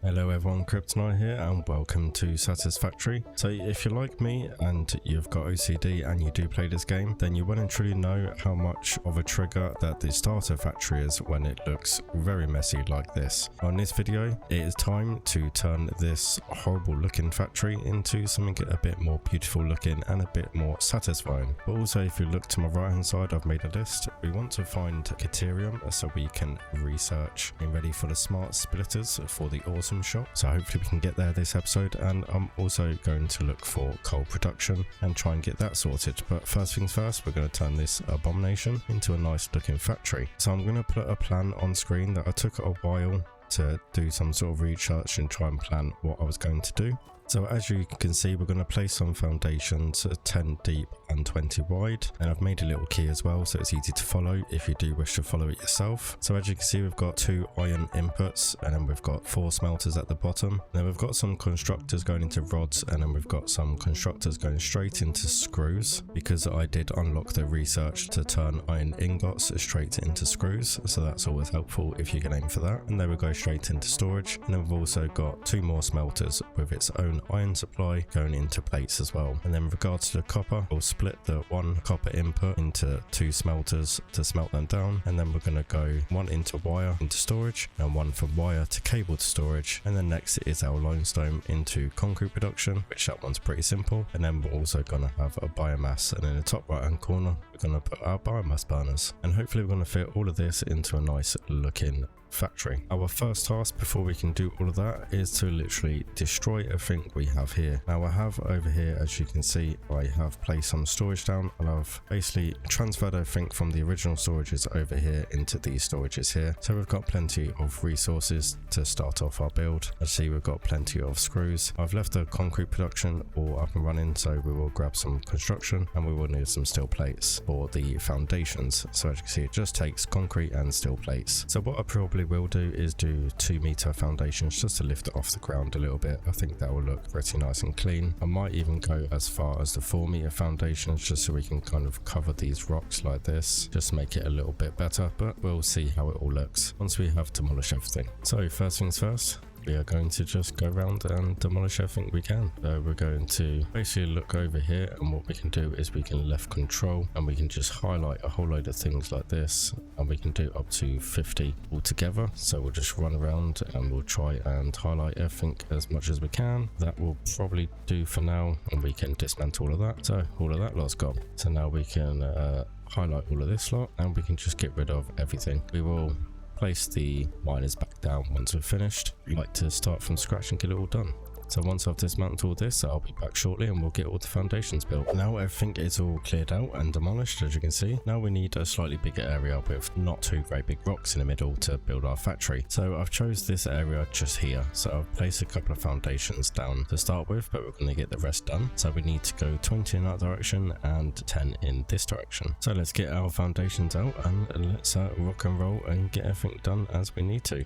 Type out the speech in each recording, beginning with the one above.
Hello everyone, Kryptonite here and welcome to Satisfactory. So if you're like me and you've got OCD and you do play this game, then you well and truly know how much of a trigger that the starter factory is when it looks very messy like this. On this video, it is time to turn this horrible looking factory into something a bit more beautiful looking and a bit more satisfying. But also if you look to my right hand side, I've made a list. We want to find Caterium so we can research and ready for the smart splitters for the awesome shop, so hopefully we can get there this episode. And I'm also going to look for coal production and try and get that sorted. But first things first, we're going to turn this abomination into a nice looking factory. So I'm going to put a plan on screen that I took a while to do some sort of research and try and plan what I was going to do. So as you can see, we're going to place some foundations 10 deep and 20 wide, and I've made a little key as well so it's easy to follow if you do wish to follow it yourself. So as you can see, we've got 2 iron inputs, and then we've got 4 smelters at the bottom. Then we've got some constructors going into rods, and then we've got some constructors going straight into screws, because I did unlock the research to turn iron ingots straight into screws, so that's always helpful if you can aim for that. And then we go straight into storage, and then we've also got 2 more smelters with its own iron supply going into plates as well. And then with regards to the copper, we'll split the 1 copper input into 2 smelters to smelt them down, and then we're going to go 1 into wire into storage and 1 from wire to cable to storage. And then next is our limestone into concrete production, which that one's pretty simple. And then we're also going to have a biomass, and in the top right hand corner we're going to put our biomass burners, and hopefully we're going to fit all of this into a nice looking factory. Our first task before we can do all of that is to literally destroy everything we have here. Now I have over here, as you can see, I have placed some storage down, and I've basically transferred everything from the original storages over here into these storages here. So we've got plenty of resources to start off our build. As you see, we've got plenty of screws. I've left the concrete production all up and running, so we will grab some construction, and we will need some steel plates for the foundations. So as you can see, it just takes concrete and steel plates. So what I probably will do is do 2-meter foundations just to lift it off the ground a little bit. I think that will look pretty nice and clean. I might even go as far as the 4-meter foundations just so we can kind of cover these rocks like this, just to make it a little bit better, but we'll see how it all looks once we have demolished everything. So first things first, we are going to just go around and demolish everything we can. So we're going to basically look over here, and what we can do is we can left control and we can just highlight a whole load of things like this, and we can do up to 50 altogether. So we'll just run around and we'll try and highlight everything as much as we can. That will probably do for now, and we can dismantle all of that. So all of that lot's gone. So now we can highlight all of this lot, and we can just get rid of everything. We will place the miners back down once we're finished. I like to start from scratch and get it all done. So once I've dismantled all this, I'll be back shortly and we'll get all the foundations built. Now everything is all cleared out and demolished, as you can see. Now we need a slightly bigger area with not 2 great big rocks in the middle to build our factory. So I've chose this area just here. So I've placed a couple of foundations down to start with, but we're going to get the rest done. So we need to go 20 in that direction and 10 in this direction. So let's get our foundations out and let's rock and roll and get everything done as we need to.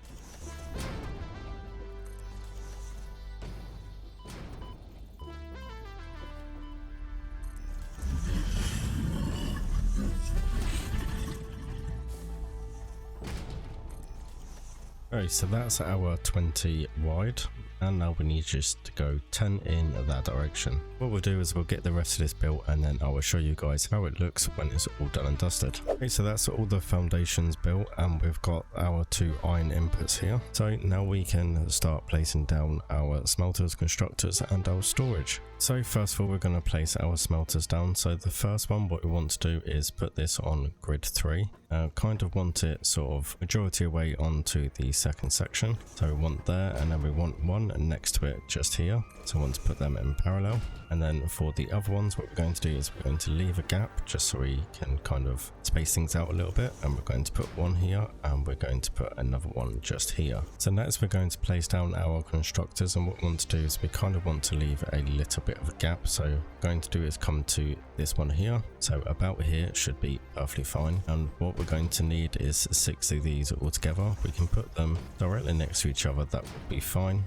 Okay, so that's our 20 wide, and now we need just to go 10 in that direction. What we'll do is we'll get the rest of this built, and then I will show you guys how it looks when it's all done and dusted. Okay, so that's all the foundations built, and we've got our 2 iron inputs here. So now we can start placing down our smelters, constructors, and our storage. So first of all, we're going to place our smelters down. So the first one, what we want to do is put this on grid 3. Kind of want it sort of majority away onto the second section. So we want there, and then we want one next to it just here. So I want to put them in parallel. And then for the other ones, what we're going to do is we're going to leave a gap just so we can kind of space things out a little bit. And we're going to put one here, and we're going to put another one just here. So next we're going to place down our constructors, and what we want to do is we kind of want to leave a little bit of a gap. So what we're going to do is come to this one here. So about here should be perfectly fine. And what we're going to need is 6 of these all together. We can put them directly next to each other, that would be fine.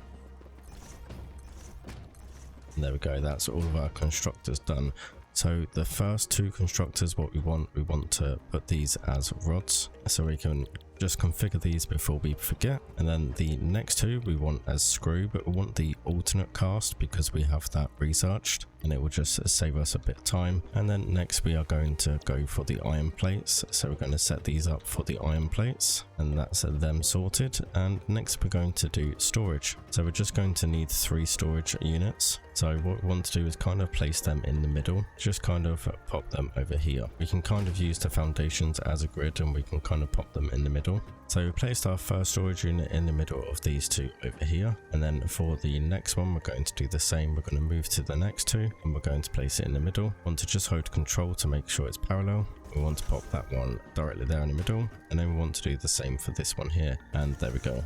And there we go, that's all of our constructors done. So the first 2 constructors, what we want to put these as rods, so we can Just configure these before we forget. And then the next two we want as screw, but we want the alternate cast because we have that researched and it will just save us a bit of time. And then next we are going to go for the iron plates. So we're going to set these up for the iron plates and that's them sorted. And next we're going to do storage. So we're just going to need 3 storage units. So what we want to do is kind of place them in the middle, just kind of pop them over here. We can kind of use the foundations as a grid and we can kind of pop them in the middle. So we placed our first storage unit in the middle of these 2 over here. And then for the next one, we're going to do the same. We're going to move to the next 2 and we're going to place it in the middle. Want to just hold control to make sure it's parallel. We want to pop that one directly there in the middle. And then we want to do the same for this one here. And there we go.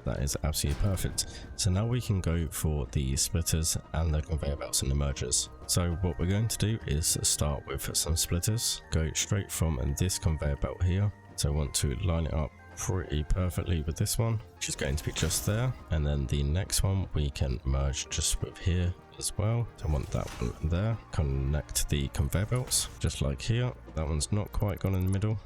That is absolutely perfect. So now we can go for the splitters and the conveyor belts and the mergers. So what we're going to do is start with some splitters. Go straight from this conveyor belt here. So I want to line it up pretty perfectly with this one, which is going to be just there. And then the next one we can merge just with here as well. So I want that one there. Connect the conveyor belts just like here. That one's not quite gone in the middle.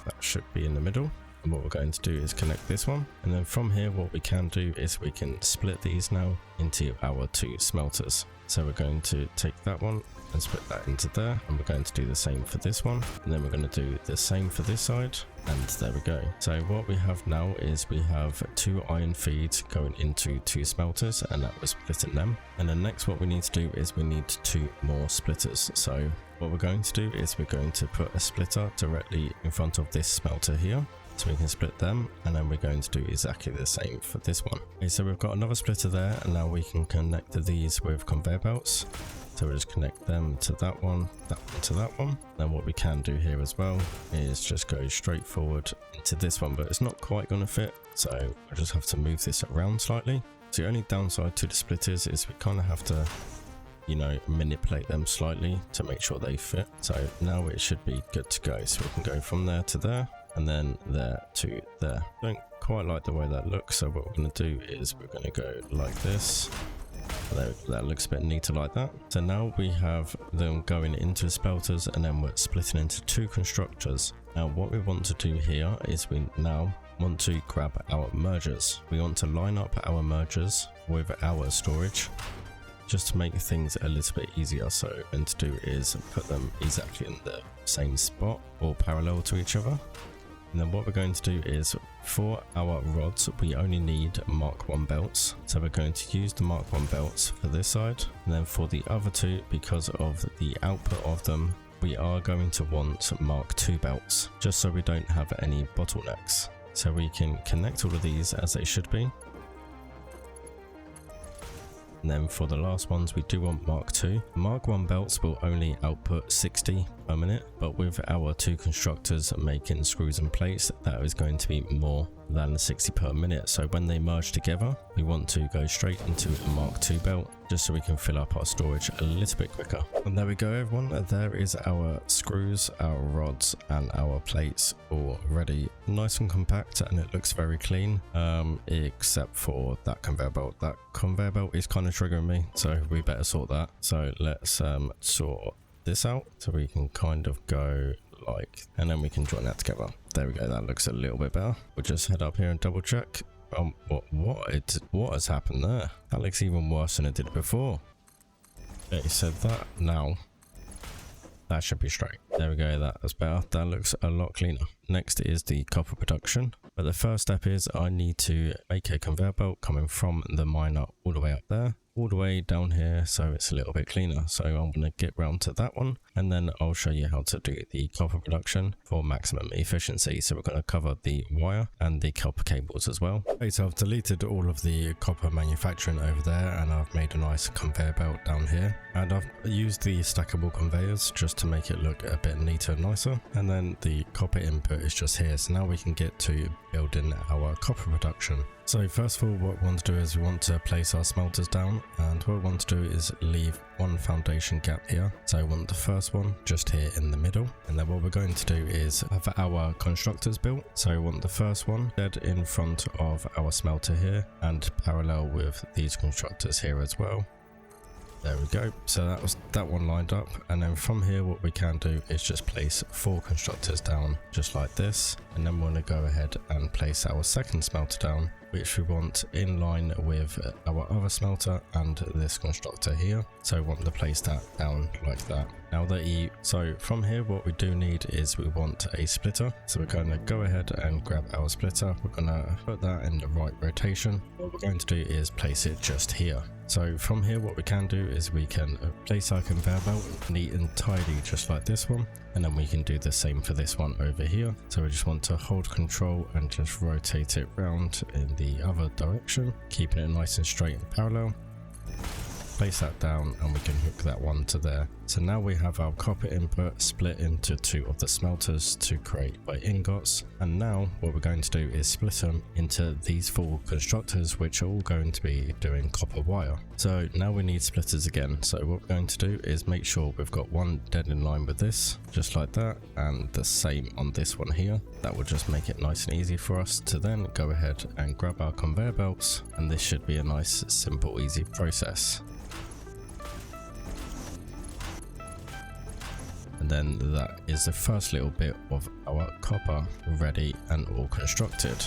That should be in the middle. And what we're going to do is connect this one, and then from here what we can do is we can split these now into our 2 smelters. So we're going to take that one and split that into there, and we're going to do the same for this one, and then we're going to do the same for this side, and there we go. So what we have now is we have 2 iron feeds going into 2 smelters, and that was splitting them. And then next what we need to do is we need 2 more splitters. So what we're going to do is we're going to put a splitter directly in front of this smelter here, so we can split them, and then we're going to do exactly the same for this one. Okay, so we've got another splitter there, and now we can connect these with conveyor belts. So we'll just connect them to that one to that one. Then what we can do here as well is just go straight forward into this one, but it's not quite going to fit, so I just have to move this around slightly. So the only downside to the splitters is we kind of have to, you know, manipulate them slightly to make sure they fit. So now it should be good to go. So we can go from there to there, and then there to there. Don't quite like the way that looks, so what we're going to do is we're going to go like this. That looks a bit neater like that. So now we have them going into smelters, and then we're splitting into 2 constructors. Now what we want to do here is we now want to grab our mergers. We want to line up our mergers with our storage, just to make things a little bit easier. So what we're going to do is put them exactly in the same spot or parallel to each other. And then what we're going to do is for our rods we only need Mark 1 belts, so we're going to use the Mark 1 belts for this side. And then for the other 2, because of the output of them, we are going to want Mark 2 belts, just so we don't have any bottlenecks. So we can connect all of these as they should be. And then for the last ones we do want Mark 2. Mark 1 belts will only output 60 per minute, but with our 2 constructors making screws and plates, that is going to be more than 60 per minute. So when they merge together, we want to go straight into a Mark 2 belt, just so we can fill up our storage a little bit quicker. And there we go everyone, there is our screws, our rods and our plates all ready. Nice and compact, and it looks very clean, except for that conveyor belt. That conveyor belt is kind of triggering me, so we better sort that. So let's sort this out, so we can kind of go like, and then we can join that together. There we go, that looks a little bit better. We'll just head up here and double check. What has happened there? That looks even worse than it did before. Okay, so that now, that should be straight. There we go, that's better. That looks a lot cleaner. Next is the copper production. But the first step is I need to make a conveyor belt coming from the miner all the way up there, all the way down here, so it's a little bit cleaner. So I'm going to get round to that one, and then I'll show you how to do the copper production for maximum efficiency. So we're going to cover the wire and the copper cables as well. Okay, so I've deleted all of the copper manufacturing over there, and I've made a nice conveyor belt down here, and I've used the stackable conveyors just to make it look a bit neater and nicer. And then the copper input is just here, so now we can get to building our copper production. So first of all, what we want to do is we want to place our smelters down, and what we want to do is leave 1 foundation gap here. So I want the first one just here in the middle, and then what we're going to do is have our constructors built. So I want the first one dead in front of our smelter here and parallel with these constructors here as well. There we go. So that was that one lined up, and then from here what we can do is just place 4 constructors down just like this, and then we're going to go ahead and place our second smelter down, which we want in line with our other smelter and this constructor here. So we want to place that down like that. Now so from here what we do need is we want a splitter. So we're going to go ahead and grab our splitter. We're going to put that in the right rotation. What we're going to do is place it just here. So from here what we can do is we can place our conveyor belt neat and tidy just like this one, and then we can do the same for this one over here. So we just want to hold control and just rotate it round in the other direction, keeping it nice and straight and parallel. Place that down and we can hook that one to there. So now we have our copper input split into 2 of the smelters to create by ingots, and now what we're going to do is split them into these 4 constructors, which are all going to be doing copper wire. So now we need splitters again. So what we're going to do is make sure we've got one dead in line with this, just like that, and the same on this one here. That will just make it nice and easy for us to then go ahead and grab our conveyor belts, and this should be a nice, simple, easy process. And then that is the first little bit of our copper ready and all constructed.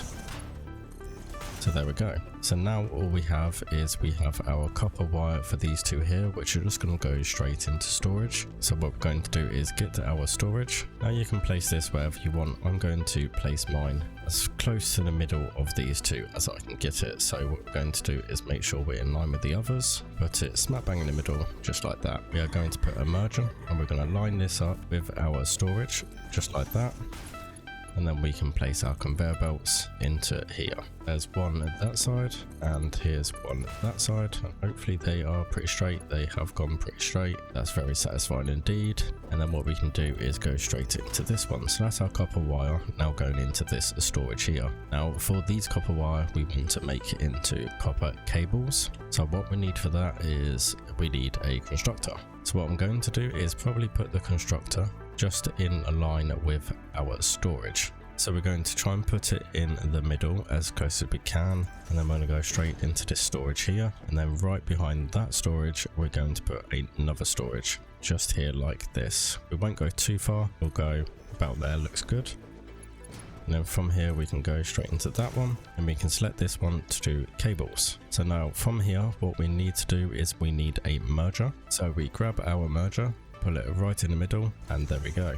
So there we go. So now all we have is we have our copper wire for these 2 here, which are just going to go straight into storage. So what we're going to do is get to our storage. Now you can place this wherever you want. I'm going to place mine as close to the middle of these 2 as I can get it. So what we're going to do is make sure we're in line with the others, put it smack bang in the middle, just like that. We are going to put a merger, and we're going to line this up with our storage, just like that. And then we can place our conveyor belts into here. There's one at that side, and here's one at that side, and hopefully they are pretty straight. They have gone pretty straight. That's very satisfying indeed. And then what we can do is go straight into this one. So that's our copper wire now going into this storage here. Now for these copper wire we want to make it into copper cables. So what we need for that is we need a constructor. So what I'm going to do is probably put the constructor just in a line with our storage. So we're going to try and put it in the middle as close as we can, and then we're going to go straight into this storage here, and then right behind that storage we're going to put another storage just here like this. We won't go too far, we'll go about there, looks good. And then from here we can go straight into that one, and we can select this one to do cables. So now from here what we need to do is we need a merger. So we grab our merger, pull it right in the middle, and there we go.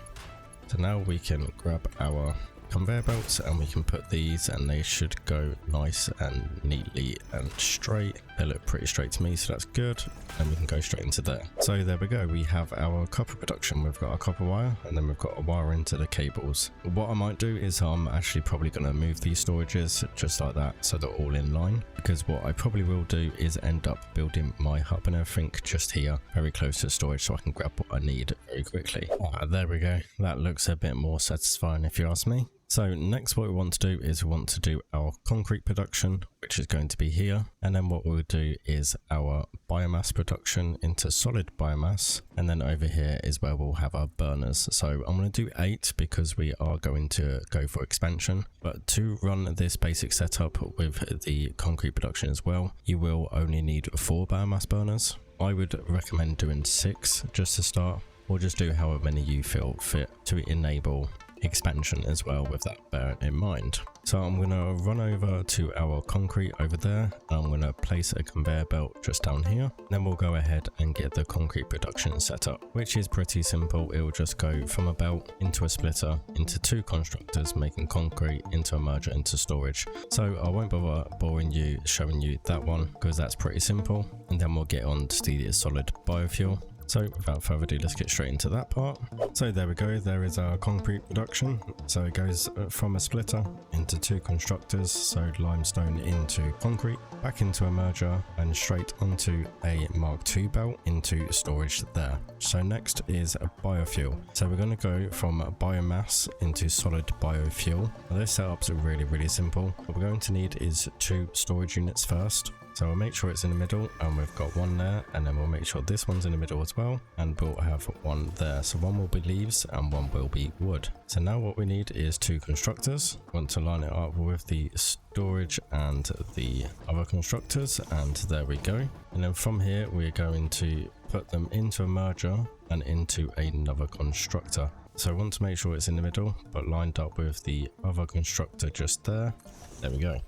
So now we can grab our conveyor belts and we can put these, and they should go nice and neatly and straight. They look pretty straight to me, so that's good, and we can go straight into there. So there we go, we have our copper production. We've got our copper wire, and then we've got a wire into the cables. What I might do is I'm actually probably going to move these storages just like that so they're all in line, because what I probably will do is end up building my hub and everything just here very close to storage so I can grab what I need very quickly. There we go, that looks a bit more satisfying if you ask me. So next what we want to do is we want to do our concrete production, which is going to be here, and then what we'll do is our biomass production into solid biomass, and then over here is where we'll have our burners. So I'm going to do 8 because we are going to go for expansion, but to run this basic setup with the concrete production as well, you will only need 4 biomass burners. I would recommend doing 6 just to start, or just do however many you feel fit to enable expansion as well, with that bear in mind. So I'm going to run over to our concrete over there, and I'm going to place a conveyor belt just down here. Then we'll go ahead and get the concrete production set up, which is pretty simple. It will just go from a belt into a splitter into 2 constructors, making concrete into a merger into storage. So I won't bother boring you showing you that one because that's pretty simple, and then we'll get on to the solid biofuel. So without further ado, let's get straight into that part. So there we go, there is our concrete production. So it goes from a splitter into 2 constructors, so limestone into concrete, back into a merger, and straight onto a Mark II belt into storage there. So next is a biofuel. So we're going to go from biomass into solid biofuel. Now this setup's really simple. What we're going to need is 2 storage units first. So we'll make sure it's in the middle, and we've got one there, and then we'll make sure this one's in the middle as well, and we'll have one there. So one will be leaves and one will be wood. So now what we need is 2 constructors. Want to line it up with the storage and the other constructors, and there we go. And then from here we're going to put them into a merger and into another constructor. So I want to make sure it's in the middle, but lined up with the other constructor just there. There we go.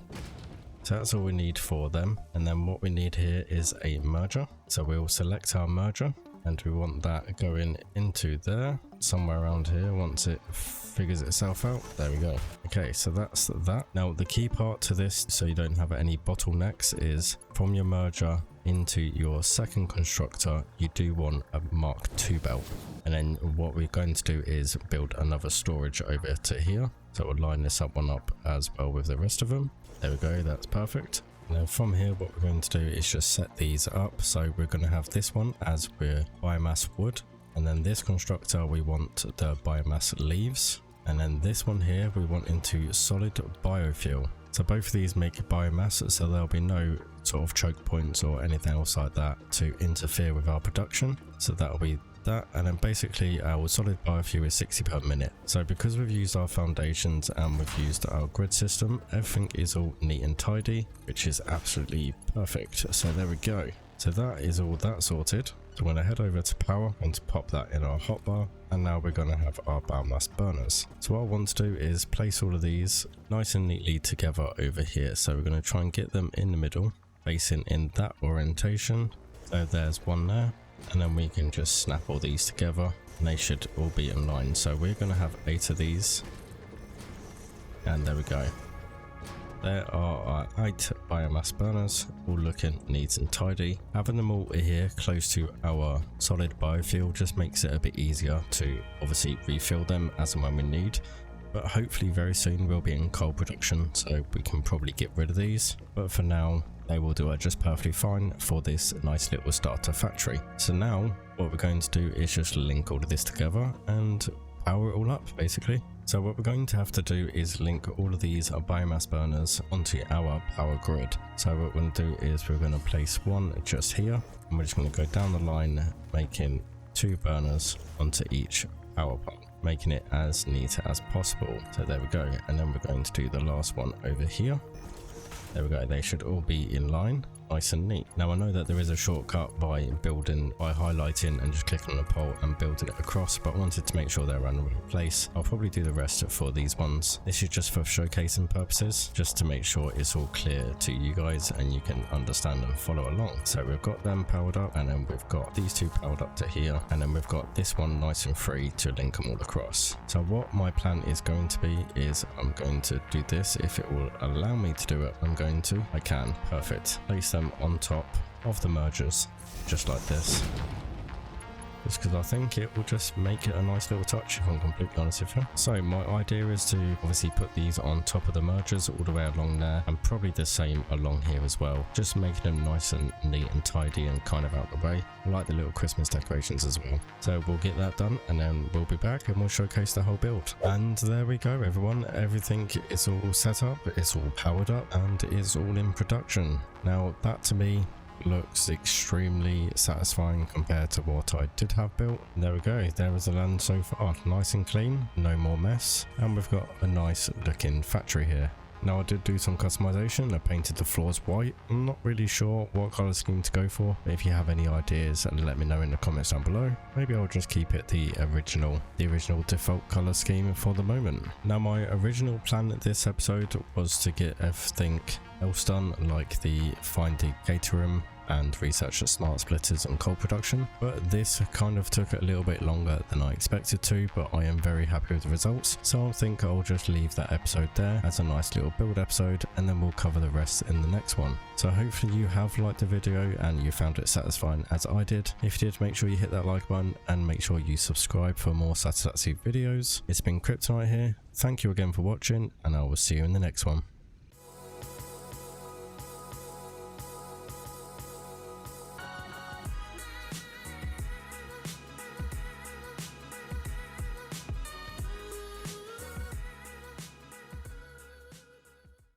So that's all we need for them. And then what we need here is a merger. So we'll select our merger, and we want that going into there, somewhere around here once it figures itself out. There we go. Okay, so that's that. Now the key part to this, so you don't have any bottlenecks, is from your merger into your second constructor, you do want a Mark II belt. And then what we're going to do is build another storage over to here. So we'll line this one up as well with the rest of them. There we go, that's perfect. Now from here what we're going to do is just set these up. So we're going to have this one as we're biomass wood, and then this constructor we want the biomass leaves, and then this one here we want into solid biofuel. So both of these make biomass, so there'll be no sort of choke points or anything else like that to interfere with our production. So that'll be that, and then basically our solid biofuel is 60 per minute. So because we've used our foundations and we've used our grid system, everything is all neat and tidy, which is absolutely perfect. So there we go. So that is all that sorted. So we're going to head over to power and to pop that in our hotbar, and now we're going to have our biomass burners. So what I want to do is place all of these nice and neatly together over here. So we're going to try and get them in the middle, facing in that orientation. So there's one there, and then we can just snap all these together and they should all be in line. So we're going to have 8 of these, and there we go. There are our 8 biomass burners, all looking neat and tidy. Having them all here close to our solid biofuel just makes it a bit easier to obviously refill them as and when we need. But hopefully very soon we'll be in coal production, so we can probably get rid of these. But for now, they will do it just perfectly fine for this nice little starter factory. So now what we're going to do is just link all of this together and power it all up basically. So what we're going to have to do is link all of these biomass burners onto our power grid. So what we're going to do is we're going to place one just here, and we're just going to go down the line making 2 burners onto each power pole, making it as neat as possible. So there we go, and then we're going to do the last one over here. There we go, they should all be in line, nice and neat. Now I know that there is a shortcut by highlighting and just clicking on the pole and building it across, but I wanted to make sure they're around the right place. I'll probably do the rest for these ones. This is just for showcasing purposes, just to make sure it's all clear to you guys and you can understand and follow along. So we've got them powered up, and then we've got these 2 powered up to here, and then we've got this one nice and free to link them all across. So what my plan is going to be is I'm going to do this. If it will allow me to do it, I can. Perfect. Place them on top of the mergers just like this, just because I think it will just make it a nice little touch, if I'm completely honest with you. So my idea is to obviously put these on top of the mergers all the way along there, and probably the same along here as well, just making them nice and neat and tidy and kind of out the way. I like the little Christmas decorations as well. So we'll get that done, and then we'll be back and we'll showcase the whole build. And there we go everyone, everything is all set up, it's all powered up, and it's all in production. Now that to me looks extremely satisfying compared to what I did have built. There we go, there is the land so far, nice and clean, no more mess, and we've got a nice looking factory here. Now I did do some customization, I painted the floors white. I'm not really sure what colour scheme to go for, but if you have any ideas, let me know in the comments down below. Maybe I'll just keep it the original default colour scheme for the moment. Now my original plan this episode was to get everything else done, like find the data room and research the smart splitters and coal production, but this kind of took a little bit longer than I expected to, but I am very happy with the results, so I think I'll just leave that episode there as a nice little build episode, and then we'll cover the rest in the next one. So hopefully you have liked the video and you found it satisfying as I did. If you did, make sure you hit that like button and make sure you subscribe for more Satisfactory videos. It's been Kryptonite here, thank you again for watching, and I will see you in the next one.